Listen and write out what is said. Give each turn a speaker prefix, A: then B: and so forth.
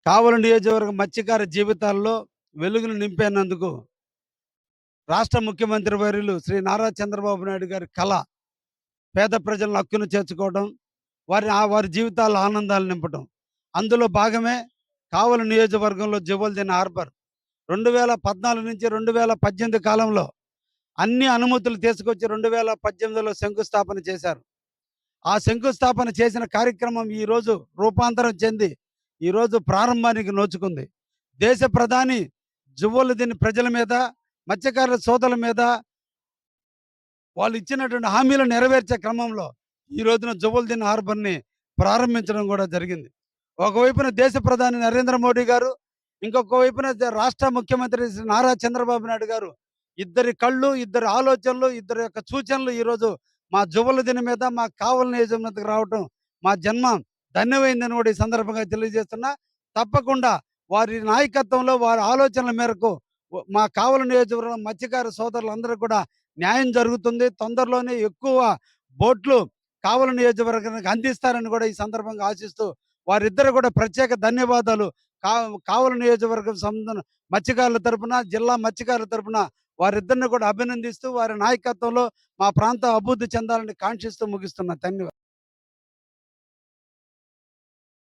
A: కావలి నియోజకవర్గ మత్స్యకార జీవితాల్లో వెలుగులు నింపేందుకు రాష్ట్ర ముఖ్యమంత్రి వర్యులు శ్రీ నారా చంద్రబాబు నాయుడు గారి కల పేద ప్రజలను హక్కును చేర్చుకోవడం, వారి జీవితాల్లో ఆనందాలు నింపడం. అందులో భాగమే కావలి నియోజకవర్గంలో జువల్దిన హార్బర్ 2014 నుంచి 2018 కాలంలో అన్ని అనుమతులు తీసుకొచ్చి 2018లో శంకుస్థాపన చేశారు. ఆ శంకుస్థాపన చేసిన కార్యక్రమం ఈరోజు రూపాంతరం చెంది ఈరోజు ప్రారంభానికి నోచుకుంది. దేశ ప్రధాని జువ్వలుదిని ప్రజల మీద, మత్స్యకారుల సోదరుల మీద వాళ్ళు ఇచ్చినటువంటి హామీలు నెరవేర్చే క్రమంలో ఈ రోజున జువ్వలుదిన్ హార్బర్‌ని ప్రారంభించడం కూడా జరిగింది. ఒకవైపున దేశ ప్రధాని నరేంద్ర మోడీ గారు, ఇంకొక వైపున రాష్ట్ర ముఖ్యమంత్రి శ్రీ నారా చంద్రబాబు నాయుడు గారు, ఇద్దరి కళ్ళు, ఇద్దరి ఆలోచనలు, ఇద్దరి యొక్క సూచనలు ఈరోజు మా జువ్వలుదిని మీద, మా కావలి నియోజకవర్గం మీదకి రావటం మా జన్మ ధన్యమైందని కూడా ఈ సందర్భంగా తెలియజేస్తున్నా. తప్పకుండా వారి నాయకత్వంలో, వారి ఆలోచనల మేరకు మా కావలి నియోజకవర్గం మత్స్యకార సోదరులందరికీ కూడా న్యాయం జరుగుతుంది. తొందరలోనే ఎక్కువ బోట్లు కావలి నియోజకవర్గానికి అందిస్తారని కూడా ఈ సందర్భంగా ఆశిస్తూ, వారిద్దరు కూడా ప్రత్యేక ధన్యవాదాలు. కావలి నియోజకవర్గం మత్స్యకారుల తరపున, జిల్లా మత్స్యకారుల తరపున వారిద్దరిని కూడా అభినందిస్తూ, వారి నాయకత్వంలో మా ప్రాంతం అభివృద్ధి చెందాలని కాంక్షిస్తూ ముగిస్తున్నా. ధన్యవాదాలు.